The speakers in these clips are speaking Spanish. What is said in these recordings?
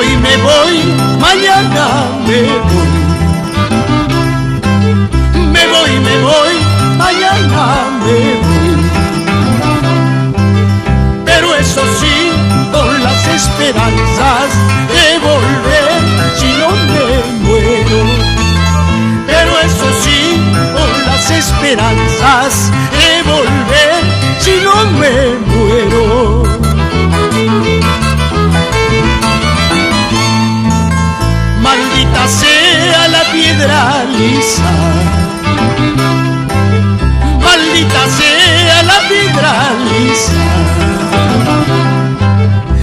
me voy, mañana me voy. Me voy, mañana me voy. Pero eso sí, con las esperanzas de volver si no me muero. Pero eso sí, con las esperanzas de volver si no me muero. Maldita sea la piedra lisa, maldita sea la piedra lisa,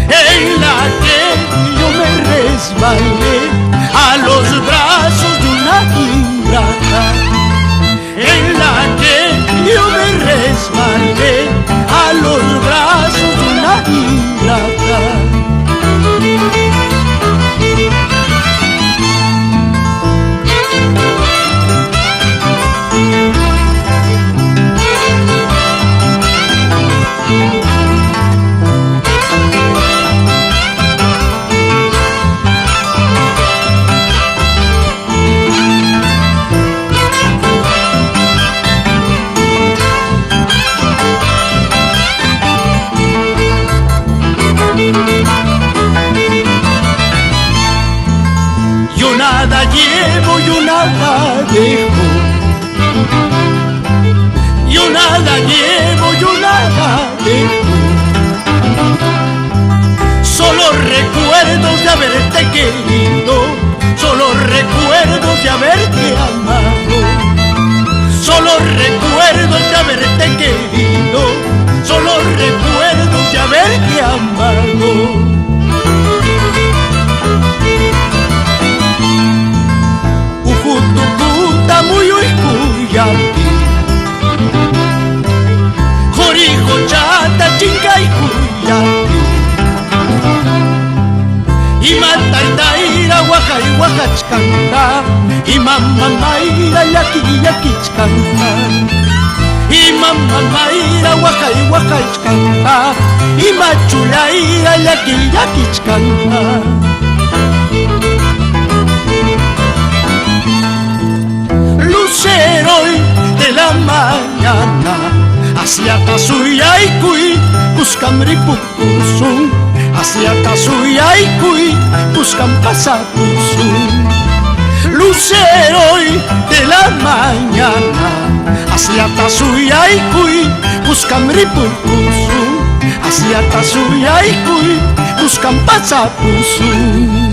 en la que yo me resbalé a los brazos de una ingrata, en la que yo me resbalé a los brazos de una ingrata. Yo nada llevo, yo nada dejo. Yo nada llevo, yo nada dejo. Solo recuerdos de haberte querido, solo recuerdos de haberte amado. Solo recuerdos de haberte querido, solo recuerdos de haberte amado. Jorijo chata chincay kuyati Imantaitaira wakay wakachkanta Imamamaira yaki yakichkanta Imamamaira wakay wakachkanta Imachulaira yaki yakichkanta. Lucero de la mañana hacia Tasuyaykuy buscan ripukusun, hacia Tasuyaykuy buscan pasapusun. Lucero de la mañana hacia Tasuyaykuy buscan ripukusun, hacia Tasuyaykuy buscan pasapusun.